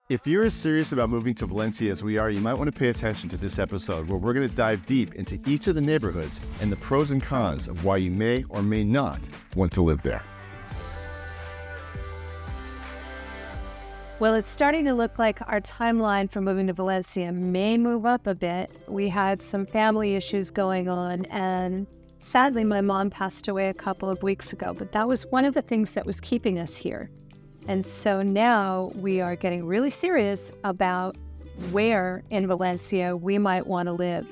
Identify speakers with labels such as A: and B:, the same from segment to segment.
A: If you're as serious about moving to Valencia as we are, you might want to pay attention to this episode where we're going to dive deep into each of the neighborhoods and the pros and cons of why you may or may not want to live there.
B: Well, it's starting to look like our timeline for moving to Valencia may move up a bit. We had some family issues going on, and sadly, my mom passed away a couple of weeks ago, but that was one of the things that was keeping us here. And so now we are getting really serious about where in Valencia we might want to live.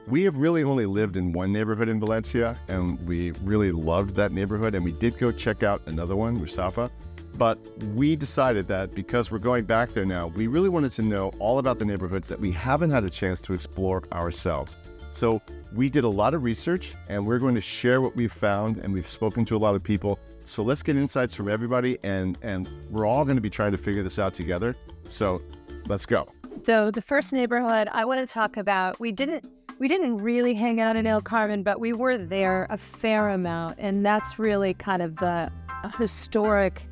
A: We have really only lived in one neighborhood in Valencia, and we really loved that neighborhood, and we did go check out another one, Rusafa. But we decided that because we're going back there now, we really wanted to know all about the neighborhoods that we haven't had a chance to explore ourselves. So we did a lot of research, and we're going to share what we've found, and we've spoken to a lot of people. So let's get insights from everybody, and we're all going to be trying to figure this out together. So let's go.
B: So the first neighborhood I want to talk about, we didn't really hang out in El Carmen, but we were there a fair amount, and that's really kind of the historic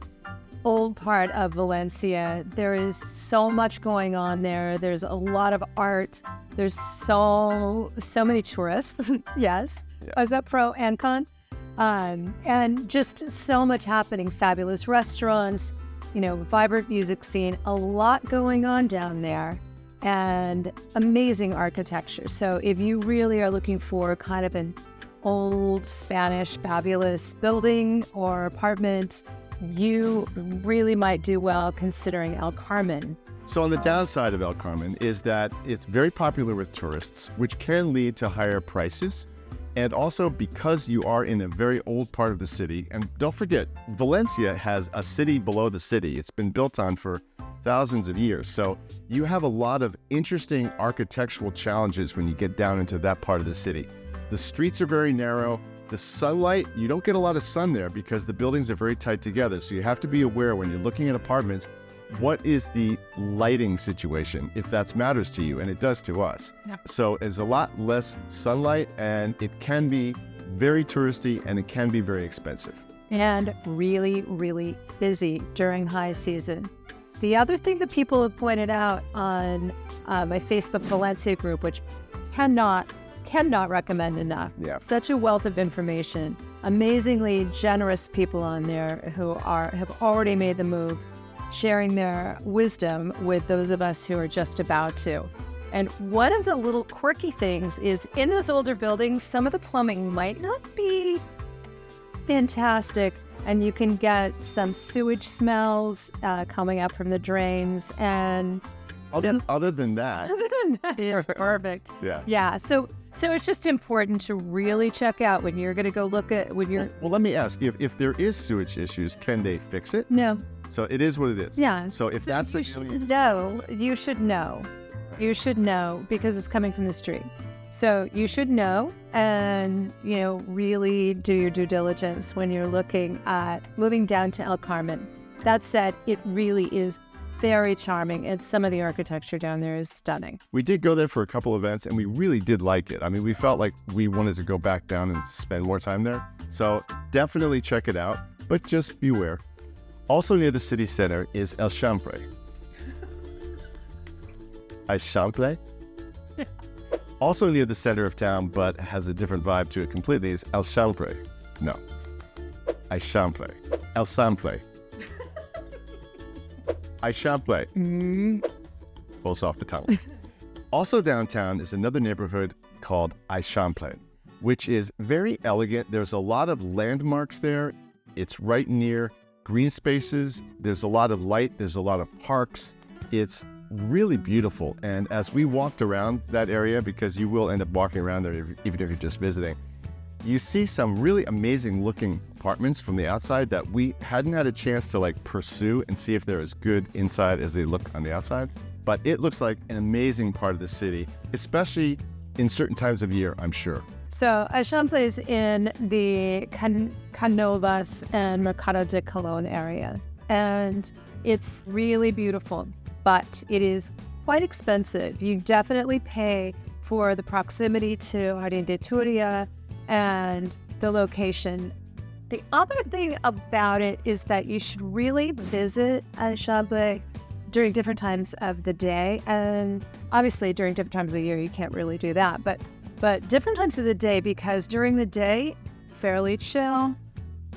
B: old part of Valencia. There is so much going on there. There's a lot of art. There's so many tourists. Yes. Yeah. Is that pro and con? And just so much happening. Fabulous restaurants, vibrant music scene, a lot going on down there, and amazing architecture. So if you really are looking for kind of an old Spanish fabulous building or apartment, you really might do well considering El Carmen.
A: So on the downside of El Carmen is that it's very popular with tourists, which can lead to higher prices. And also because you are in a very old part of the city, and don't forget, Valencia has a city below the city. It's been built on for thousands of years. So you have a lot of interesting architectural challenges when you get down into that part of the city. The streets are very narrow. The sunlight, you don't get a lot of sun there because the buildings are very tight together. So you have to be aware when you're looking at apartments, what is the lighting situation, if that matters to you, and it does to us. Yeah. So there's a lot less sunlight, and it can be very touristy, and it can be very expensive.
B: And really, really busy during high season. The other thing that people have pointed out on my Facebook Valencia group, which cannot recommend enough. Yeah. Such a wealth of information. Amazingly generous people on there who have already made the move, sharing their wisdom with those of us who are just about to. And one of the little quirky things is in those older buildings, some of the plumbing might not be fantastic, and you can get some sewage smells coming up from the drains. And
A: other than that,
B: it's perfect.
A: Yeah.
B: Yeah. So it's just important to really check out when you're going to go look at when you're.
A: Well, let me ask you: if there is sewage issues, can they fix it?
B: No.
A: So it is what it is.
B: Yeah.
A: So if that's the
B: you should know. You should know because it's coming from the street. So you should know, and really do your due diligence when you're looking at moving down to El Carmen. That said, it really is very charming, and some of the architecture down there is stunning.
A: We did go there for a couple events, and we really did like it. I mean, we felt like we wanted to go back down and spend more time there. So definitely check it out, but just beware. Also near the city center is El Chambre. Chambre? Also near the center of town, but has a different vibe to it completely, is El Chambre. No. Chambre. El Sample. Chambre. Pulls off the tongue. Also downtown is another neighborhood called Chambre, which is very elegant. There's a lot of landmarks there. It's right near green spaces. There's a lot of light. There's a lot of parks. It's really beautiful. And as we walked around that area, because you will end up walking around there even if you're just visiting, you see some really amazing looking apartments from the outside that we hadn't had a chance to pursue and see if they're as good inside as they look on the outside. But it looks like an amazing part of the city, especially in certain times of year, I'm sure.
B: So Eixample is in the Canovas and Mercado de Colón area, and it's really beautiful, but it is quite expensive. You definitely pay for the proximity to Jardín de Turia and the location. The other thing about it is that you should really visit Eixample during different times of the day. And obviously during different times of the year, you can't really do that. But different times of the day, because during the day, fairly chill.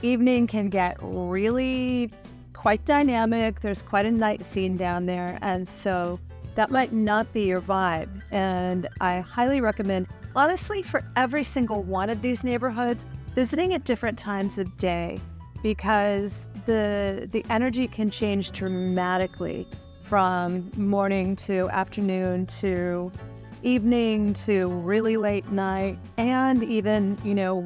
B: Evening can get really quite dynamic. There's quite a night scene down there. And so that might not be your vibe. And I highly recommend, honestly, for every single one of these neighborhoods, visiting at different times of day, because the energy can change dramatically from morning to afternoon to evening to really late night, and even,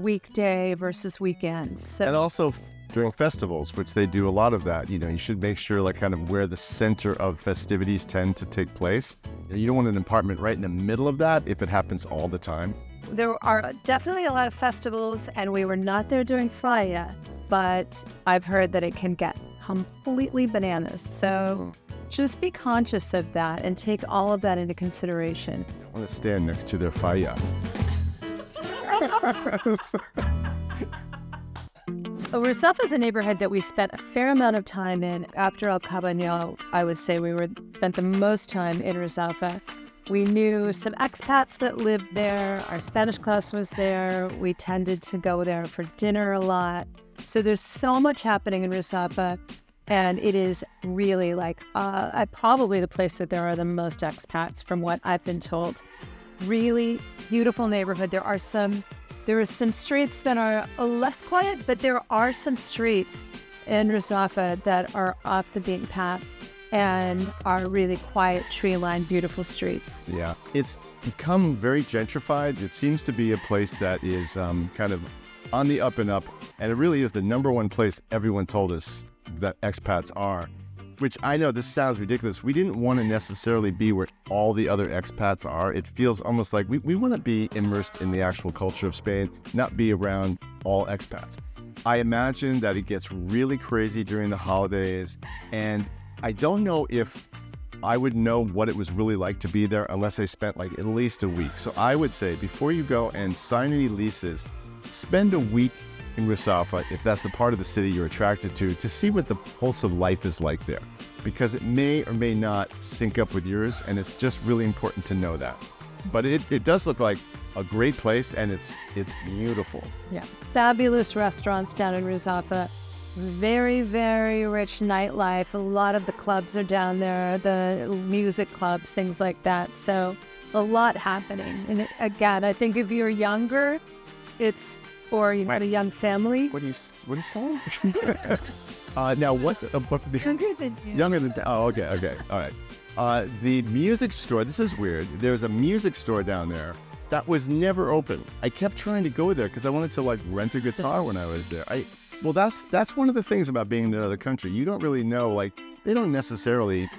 B: weekday versus weekends. So,
A: and also during festivals, which they do a lot of that, you should make sure kind of where the center of festivities tend to take place. You don't want an apartment right in the middle of that if it happens all the time.
B: There are definitely a lot of festivals, and we were not there during Freya, but I've heard that it can get completely bananas. So just be conscious of that and take all of that into consideration.
A: I want to stand next to their fire.
B: Ruzafa is a neighborhood that we spent a fair amount of time in. After El Cabino, I would say we spent the most time in Ruzafa. We knew some expats that lived there. Our Spanish class was there. We tended to go there for dinner a lot. So there's so much happening in Ruzafa, and it is really probably the place that there are the most expats from what I've been told. Really beautiful neighborhood. There are some streets that are less quiet, but there are some streets in Ruzafa that are off the beaten path and are really quiet, tree-lined, beautiful streets.
A: Yeah, it's become very gentrified. It seems to be a place that is kind of on the up and up, and it really is the number one place everyone told us that expats are, which I know this sounds ridiculous. We didn't want to necessarily be where all the other expats are. It feels almost like we want to be immersed in the actual culture of Spain, not be around all expats. I imagine that it gets really crazy during the holidays, and I don't know if I would know what it was really like to be there unless I spent at least a week. So I would say before you go and sign any leases, spend a week in Ruzafa, if that's the part of the city you're attracted to see what the pulse of life is like there, because it may or may not sync up with yours, and it's just really important to know that. But it does look like a great place, and it's beautiful.
B: Yeah, fabulous restaurants down in Ruzafa. Very, very rich nightlife. A lot of the clubs are down there, the music clubs, things like that. So a lot happening. And again, I think if you're younger, or you have a young family.
A: What are you saying? Now, what about the
B: Younger than you.
A: Younger than oh, okay, all right. The music store. This is weird. There's a music store down there that was never open. I kept trying to go there because I wanted to rent a guitar when I was there. Well, that's one of the things about being in another country. You don't really know. They don't necessarily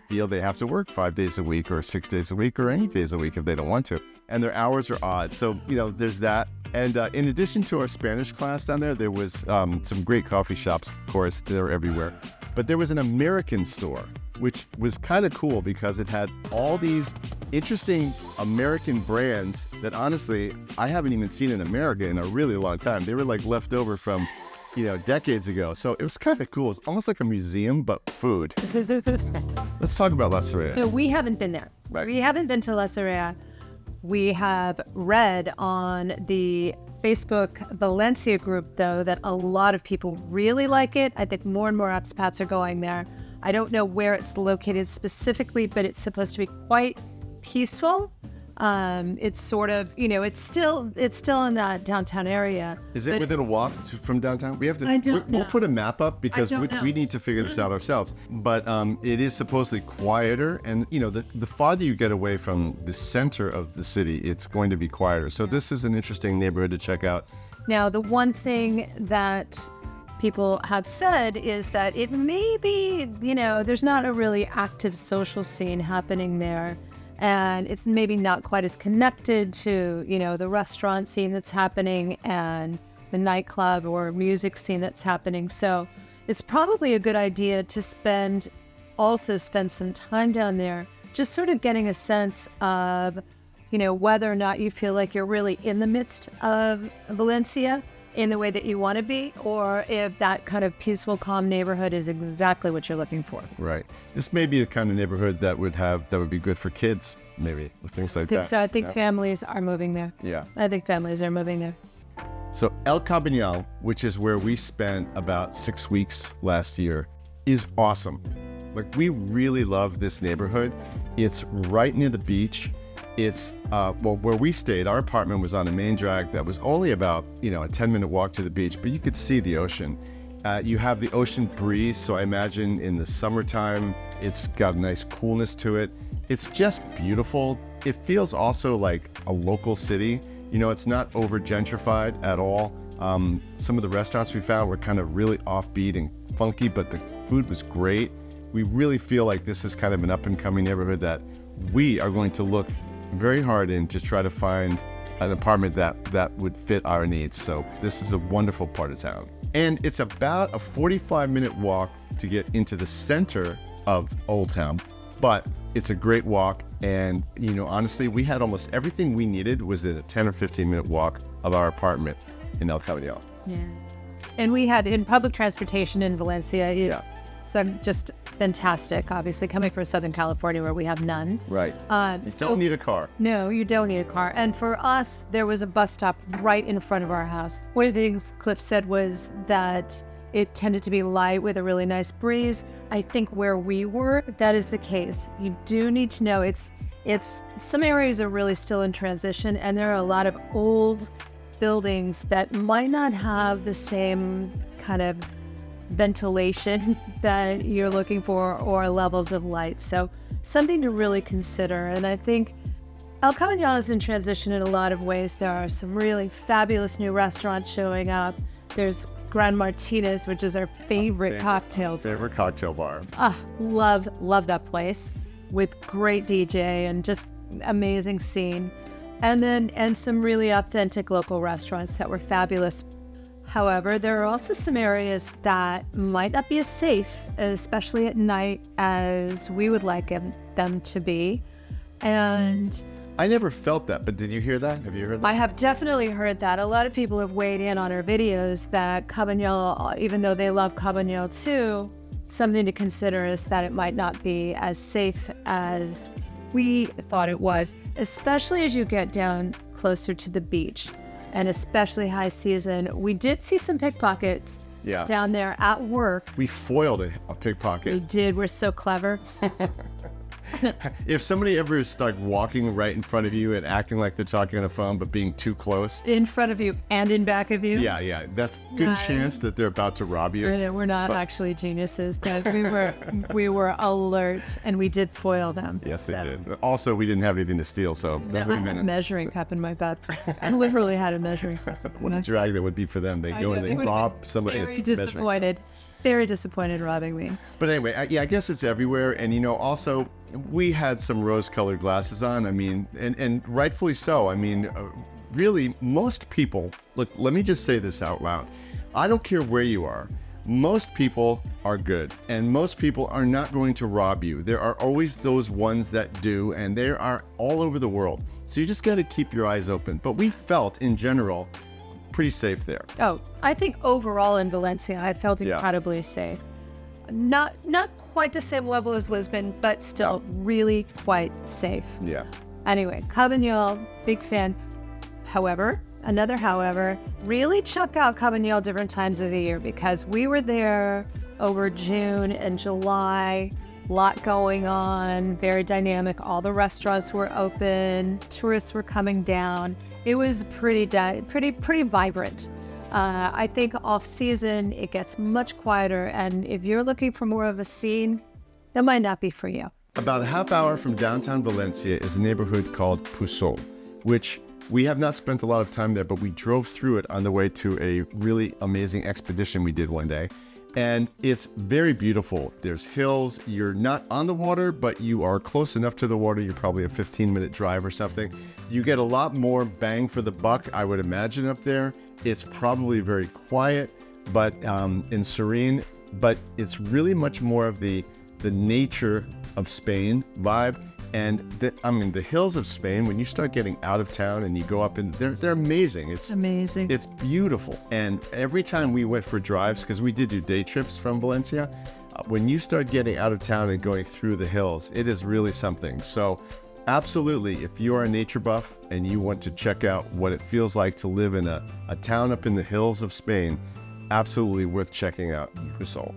A: feel they have to work 5 days a week or 6 days a week or any days a week if they don't want to. And their hours are odd. So, there's that. And in addition to our Spanish class down there was some great coffee shops, of course. They're everywhere. But there was an American store, which was kind of cool because it had all these interesting American brands that, honestly, I haven't even seen in America in a really long time. They were left over from, decades ago. So it was kind of cool. It's almost like a museum, but food. Let's talk about La Serena.
B: So we haven't been there.
A: Right.
B: We haven't been to La Serena. We have read on the Facebook Valencia group, though, that a lot of people really like it. I think more and more expats are going there. I don't know where it's located specifically, but it's supposed to be quite peaceful. It's sort of, it's still in that downtown area.
A: Is it within a walk from downtown? We have to.
B: I don't know.
A: We'll put a map up because we need to figure this out ourselves. But it is supposedly quieter, and the farther you get away from the center of the city, it's going to be quieter. So this is an interesting neighborhood to check out.
B: Now, the one thing that people have said is that it may be, there's not a really active social scene happening there. And it's maybe not quite as connected to, the restaurant scene that's happening and the nightclub or music scene that's happening. So it's probably a good idea to spend some time down there, just sort of getting a sense of, whether or not you feel like you're really in the midst of Valencia, in the way that you want to be, or if that kind of peaceful, calm neighborhood is exactly what you're looking for.
A: Right. This may be the kind of neighborhood that would be good for kids, maybe, things like that.
B: So I think families are moving there.
A: Yeah.
B: I think families are moving there.
A: So El Cabino, which is where we spent about 6 weeks last year, is awesome. Like, we really love this neighborhood. It's right near the beach. It's, where we stayed, our apartment was on a main drag that was only about, a 10-minute walk to the beach, but you could see the ocean. You have the ocean breeze, so I imagine in the summertime, it's got a nice coolness to it. It's just beautiful. It feels also like a local city. It's not over gentrified at all. Some of the restaurants we found were kind of really offbeat and funky, but the food was great. We really feel like this is kind of an up-and-coming neighborhood that we are going to look very hard in to try to find an apartment that would fit our needs. So this is a wonderful part of town. And it's about a 45-minute walk to get into the center of Old Town, but it's a great walk. And, honestly, we had almost everything we needed was in a 10 or 15-minute walk of our apartment in El Cabino.
B: Yeah. And we had in public transportation in Valencia is just fantastic, obviously, coming from Southern California where we have none.
A: Right. You don't need a car.
B: No, you don't need a car. And for us, there was a bus stop right in front of our house. One of the things Cliff said was that it tended to be light with a really nice breeze. I think where we were, that is the case. You do need to know it's some areas are really still in transition, and there are a lot of old buildings that might not have the same kind of ventilation that you're looking for or levels of light. So something to really consider. And I think El Cabino is in transition in a lot of ways. There are some really fabulous new restaurants showing up. There's Gran Martinez, which is our favorite cocktail
A: bar.
B: Love that place with great DJ and just amazing scene. And some really authentic local restaurants that were fabulous. However, there are also some areas that might not be as safe, especially at night, as we would like them to be. And
A: I never felt that, but did you hear that? Have you heard that?
B: I have definitely heard that. A lot of people have weighed in on our videos that Cabino, even though they love Cabino too, something to consider is that it might not be as safe as we thought it was, especially as you get down closer to the beach. And especially high season. We did see some pickpockets down there at work.
A: We foiled a pickpocket.
B: We did. We're so clever.
A: If somebody ever is like walking right in front of you and acting like they're talking on a phone but being too close.
B: In front of you and in back of you.
A: Yeah. That's good chance that they're about to rob you.
B: We're not actually geniuses, but we were alert and we did foil them.
A: Yes, they did. Also, we didn't have anything to steal, so
B: I had a measuring cup in my bag. I literally had a measuring cup.
A: What a drag that would be for them. They go and they rob somebody.
B: Very disappointed. Very disappointed robbing me.
A: But anyway, I guess it's everywhere. And, also, we had some rose-colored glasses on. I mean, and rightfully so. I mean, really, most people, look, let me just say this out loud. I don't care where you are. Most people are good, and most people are not going to rob you. There are always those ones that do, and they are all over the world. So you just got to keep your eyes open. But we felt, in general, pretty safe there.
B: Oh, I think overall in Valencia, I felt incredibly safe. Not quite the same level as Lisbon, but still really quite safe.
A: Yeah.
B: Anyway, Cabino, big fan. However, really check out Cabino different times of the year because we were there over June and July. Lot going on, very dynamic. All the restaurants were open. Tourists were coming down. It was pretty vibrant. I think off season, it gets much quieter. And if you're looking for more of a scene, that might not be for you.
A: About a half hour from downtown Valencia is a neighborhood called Pula, which we have not spent a lot of time there, but we drove through it on the way to a really amazing expedition we did one day. And it's very beautiful. There's hills. You're not on the water, but you are close enough to the water. You're probably a 15-minute drive or something. You get a lot more bang for the buck, I would imagine, up there. It's probably very quiet, but and serene, but it's really much more of the nature of Spain vibe. And the hills of Spain, when you start getting out of town and you go up in, they're amazing. It's
B: amazing.
A: It's beautiful. And every time we went for drives, because we did do day trips from Valencia, when you start getting out of town and going through the hills, it is really something. So absolutely, if you are a nature buff and you want to check out what it feels like to live in a town up in the hills of Spain, absolutely worth checking out Pusol.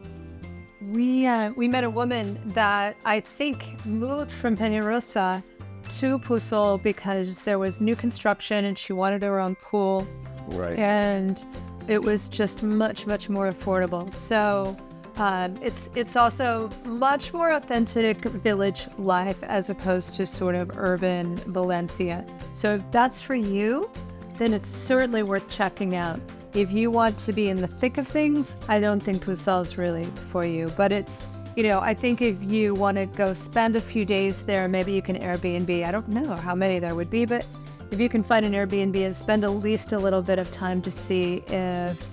B: We met a woman that I think moved from Pena Roa to Pusol because there was new construction and she wanted her own pool.
A: Right.
B: And it was just much, much more affordable. So it's also much more authentic village life as opposed to sort of urban Valencia. So if that's for you, then it's certainly worth checking out. If you want to be in the thick of things, I don't think Pusol is really for you. But it's, I think if you want to go spend a few days there, maybe you can Airbnb. I don't know how many there would be, but if you can find an Airbnb and spend at least a little bit of time to see if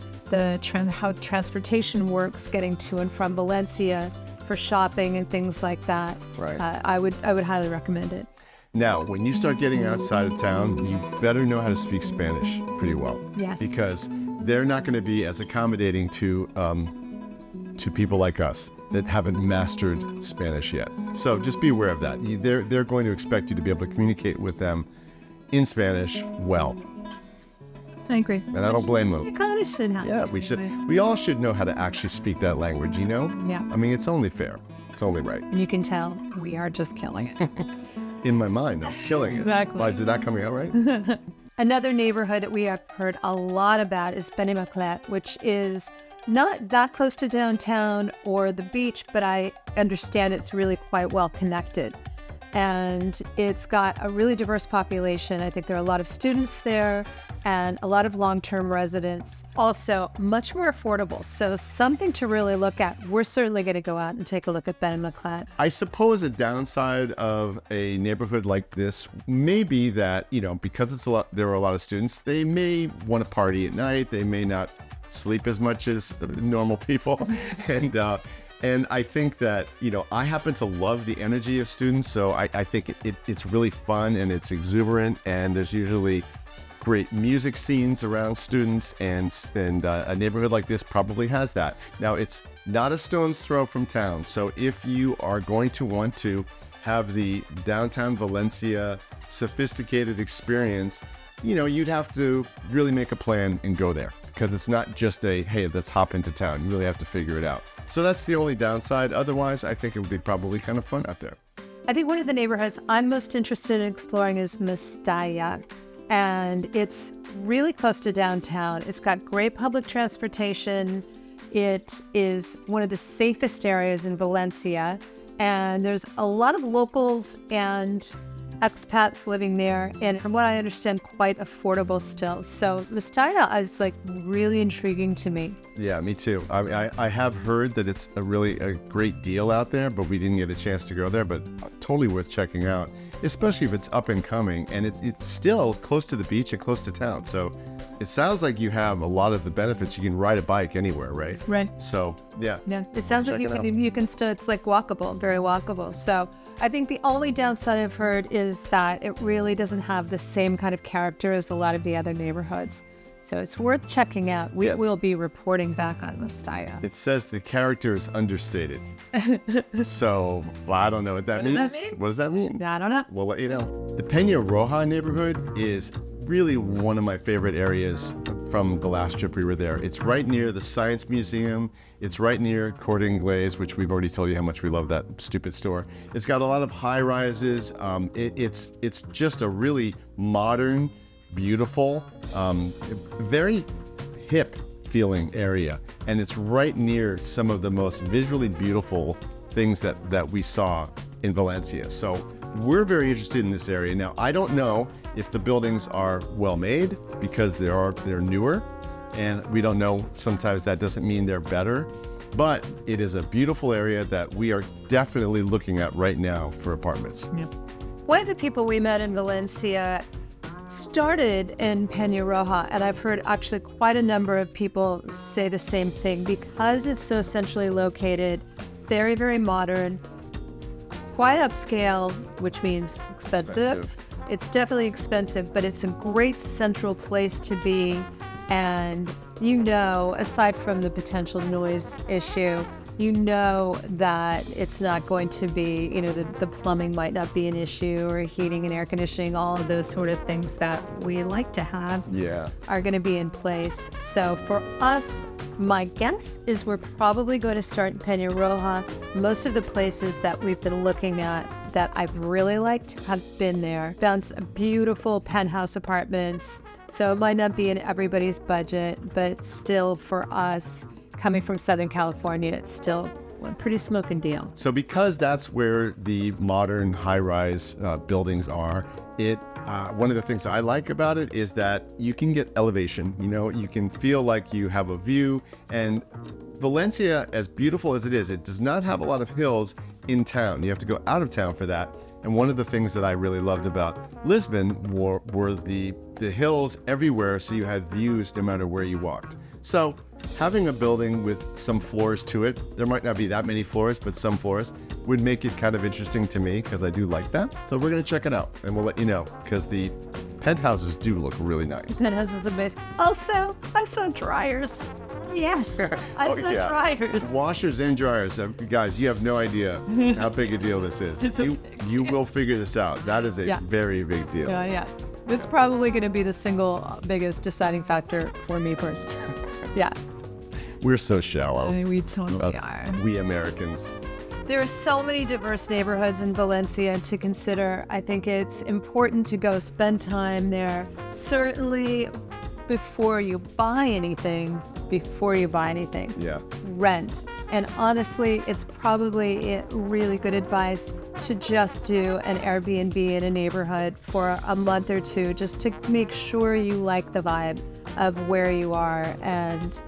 B: how transportation works getting to and from Valencia for shopping and things like that,
A: right.
B: I would highly recommend it.
A: Now, when you start getting outside of town, you better know how to speak Spanish pretty well.
B: Yes.
A: Because they're not going to be as accommodating to people like us that haven't mastered Spanish yet. So just be aware of that. They're going to expect you to be able to communicate with them in Spanish well.
B: I agree.
A: And I don't blame them.
B: You kind of should have.
A: Yeah, we should. We all should know how to actually speak that language, Yeah. I mean, it's only fair. It's only right.
B: And you can tell we are just killing it.
A: In my mind, I'm killing it.
B: Exactly.
A: Why is it not coming out right?
B: Another neighborhood that we have heard a lot about is Mlet, which is not that close to downtown or the beach, but I understand it's really quite well connected. And it's got a really diverse population. I think there are a lot of students there and a lot of long-term residents. Also, much more affordable. So something to really look at. We're certainly going to go out and take a look at Mlet.
A: I suppose a downside of a neighborhood like this may be that, because there are a lot of students, they may want to party at night. They may not sleep as much as normal people. And I think that, I happen to love the energy of students. So I think it's really fun and it's exuberant. And there's usually great music scenes around students. And a neighborhood like this probably has that. Now, it's not a stone's throw from town. So if you are going to want to have the downtown Valencia sophisticated experience, you'd have to really make a plan and go there. Because it's not just hey, let's hop into town. You really have to figure it out. So that's the only downside. Otherwise, I think it would be probably kind of fun out there.
B: I think one of the neighborhoods I'm most interested in exploring is Mestalla. And it's really close to downtown. It's got great public transportation. It is one of the safest areas in Valencia. And there's a lot of locals and expats living there, and from what I understand, quite affordable still. So Mestalla is really intriguing to me.
A: Yeah, me too. I have heard that it's a great deal out there, but we didn't get a chance to go there, but totally worth checking out, especially if it's up and coming, and it's still close to the beach and close to town. So it sounds like you have a lot of the benefits. You can ride a bike anywhere, right?
B: Right.
A: So, yeah.
B: Yeah, it sounds like you can still, it's walkable, very walkable. So I think the only downside I've heard is that it really doesn't have the same kind of character as a lot of the other neighborhoods. So it's worth checking out. We will be reporting back on Mestalla.
A: It says the character is understated. So, I don't know what that means. What does that mean?
B: I don't know.
A: We'll let you know. The Pena Roa neighborhood is really one of my favorite areas from the last trip we were there. It's right near the Science Museum. It's right near Corte Inglés, which we've already told you how much we love that stupid store. It's got a lot of high rises. It's just a really modern, beautiful, very hip feeling area. And it's right near some of the most visually beautiful things that we saw in Valencia. So we're very interested in this area. Now, I don't know if the buildings are well made because they're newer, and we don't know, sometimes that doesn't mean they're better, but it is a beautiful area that we are definitely looking at right now for apartments.
B: Yeah. One of the people we met in Valencia started in Pena Roa, and I've heard actually quite a number of people say the same thing because it's so centrally located, very, very modern, quite upscale, which means expensive. It's definitely expensive, but it's a great central place to be. And aside from the potential noise issue, that it's not going to be, the plumbing might not be an issue, or heating and air conditioning, all of those sort of things that we like to have are going to be in place. So for us, my guess is we're probably going to start in Pena Roa. Most of the places that we've been looking at that I've really liked have been there. Found some beautiful penthouse apartments. So it might not be in everybody's budget, but still for us, coming from Southern California, it's still a pretty smoking deal.
A: So because that's where the modern high-rise buildings are, one of the things I like about it is that you can get elevation. You can feel like you have a view. And Valencia, as beautiful as it is, it does not have a lot of hills in town. You have to go out of town for that. And one of the things that I really loved about Lisbon were the hills everywhere, so you had views no matter where you walked. So having a building with some floors to it, there might not be that many floors, but some floors, would make it kind of interesting to me, because I do like that. So we're going to check it out, and we'll let you know, because the penthouses do look really nice.
B: Penthouses are amazing. Also, I saw dryers. Yes, I saw dryers.
A: Washers and dryers. Guys, you have no idea how big a deal this is. You will figure this out. That is a very big deal.
B: Yeah. It's probably going to be the single biggest deciding factor for me first. Yeah.
A: We're so shallow.
B: We totally are.
A: We Americans.
B: There are so many diverse neighborhoods in Valencia to consider. I think it's important to go spend time there. Certainly before you buy anything, rent. And honestly, it's probably really good advice to just do an Airbnb in a neighborhood for a month or two, just to make sure you like the vibe of where you are, and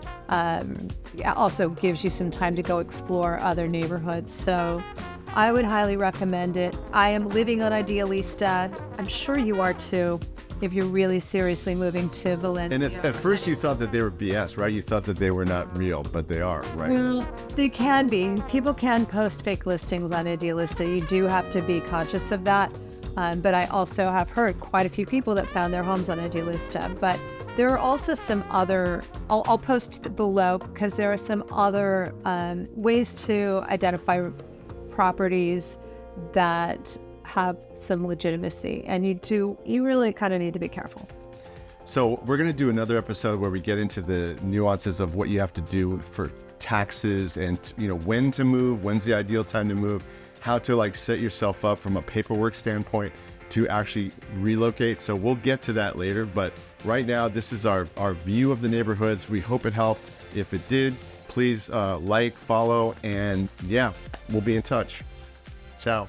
B: also gives you some time to go explore other neighborhoods. So I would highly recommend it. I am living on Idealista. I'm sure you are too, if you're really seriously moving to Valencia.
A: And at first you thought that they were BS, right? You thought that they were not real, but they are, right?
B: Well, they can be. People can post fake listings on Idealista. You do have to be conscious of that. But I also have heard quite a few people that found their homes on Idealista. But there are also some other, I'll post below, because there are some other ways to identify properties that have some legitimacy, and you really kind of need to be careful.
A: So we're going to do another episode where we get into the nuances of what you have to do for taxes, and when to move, when's the ideal time to move, how to set yourself up from a paperwork standpoint to actually relocate. So we'll get to that later, but right now this is our view of the neighborhoods. We hope it helped. If it did, please follow, and we'll be in touch. Ciao.